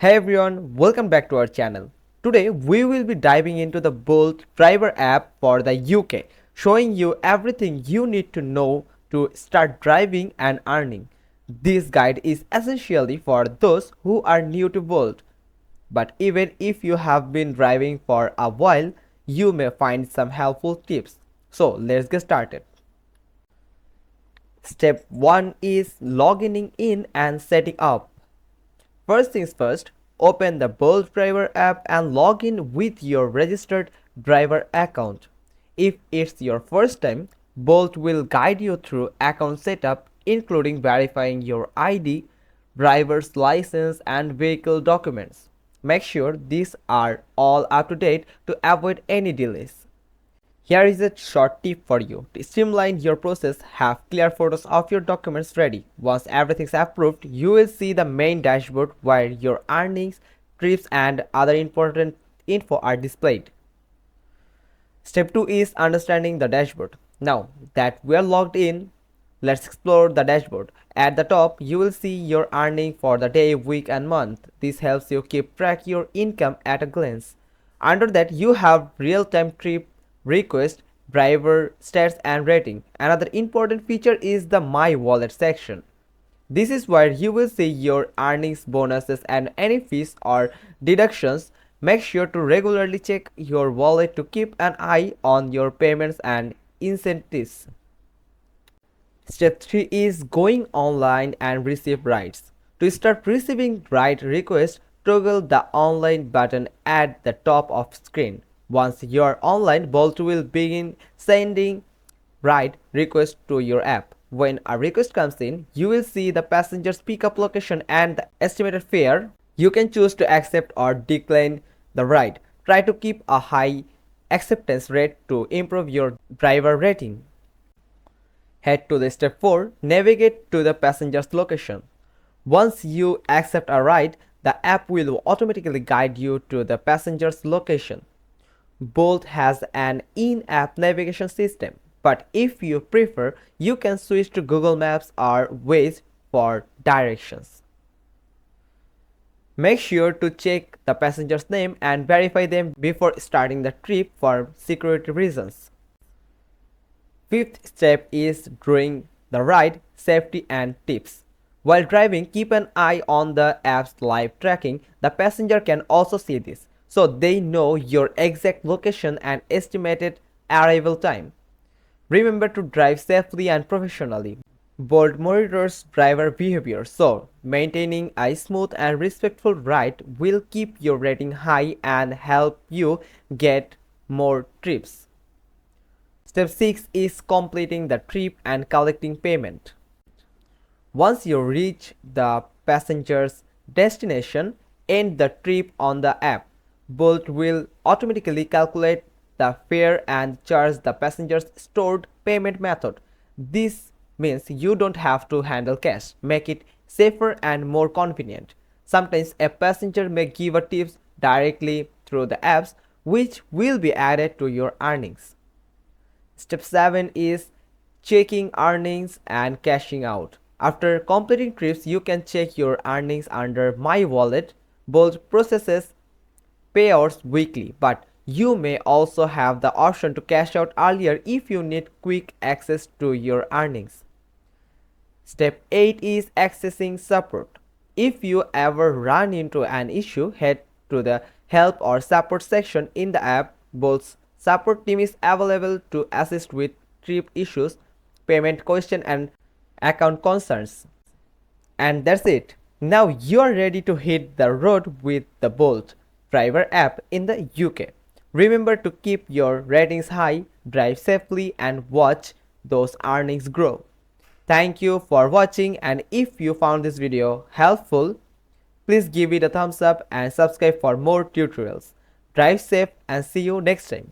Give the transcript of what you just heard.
Hey everyone, welcome back to our channel. Today we will be diving into the Bolt driver app for the UK, showing you everything you need to know to start driving and earning. This guide is essentially for those who are new to Bolt, but even if you have been driving for a while, you may find some helpful tips. So let's get started. Step 1 is logging in and setting up. First things first, open the Bolt Driver app and log in with your registered driver account. If it's your first time, Bolt will guide you through account setup, including verifying your ID, driver's license, and vehicle documents. Make sure these are all up to date to avoid any delays. Here is a short tip for you. To streamline your process, have clear photos of your documents ready. Once everything's approved, you will see the main dashboard where your earnings, trips, and other important info are displayed. Step 2 is understanding the dashboard. Now that we are logged in, let's explore the dashboard. At the top, you will see your earning for the day, week, and month. This helps you keep track your income at a glance. Under that, you have real-time trip request, driver stats, and rating. Another important feature is the My Wallet section. This is where you will see your earnings, bonuses, and any fees or deductions. Make sure to regularly check your wallet to keep an eye on your payments and incentives. Step 3 is going online and receive rides. To start receiving ride requests, toggle the online button at the top of screen. Once you are online, Bolt will begin sending ride requests to your app. When a request comes in, you will see the passenger's pickup location and the estimated fare. You can choose to accept or decline the ride. Try to keep a high acceptance rate to improve your driver rating. Head to the step 4, navigate to the passenger's location. Once you accept a ride, the app will automatically guide you to the passenger's location. Bolt has an in-app navigation system, but if you prefer, you can switch to Google Maps or Waze for directions. Make sure to check the passenger's name and verify them before starting the trip for security reasons. Fifth step is during the ride, safety and tips. While driving, keep an eye on the app's live tracking. The passenger can also see this, so they know your exact location and estimated arrival time. Remember to drive safely and professionally. Bolt monitors driver behavior, so maintaining a smooth and respectful ride will keep your rating high and help you get more trips. Step 6 is completing the trip and collecting payment. Once you reach the passenger's destination, end the trip on the app. Bolt will automatically calculate the fare and charge the passenger's stored payment method. This means you don't have to handle cash, make it safer and more convenient. Sometimes a passenger may give a tips directly through the apps, which will be added to your earnings. Step 7 is checking earnings and cashing out. After completing trips, you can check your earnings under My Wallet. Bolt processes payouts weekly, but you may also have the option to cash out earlier if you need quick access to your earnings. Step 8 is accessing support. If you ever run into an issue, head to the help or support section in the app. Bolt's support team is available to assist with trip issues, payment question, and account concerns. And that's it. Now you are ready to hit the road with the Bolt driver app in the UK. Remember to keep your ratings high, drive safely, and watch those earnings grow. Thank you for watching, and if you found this video helpful, please give it a thumbs up and subscribe for more tutorials. Drive safe and see you next time.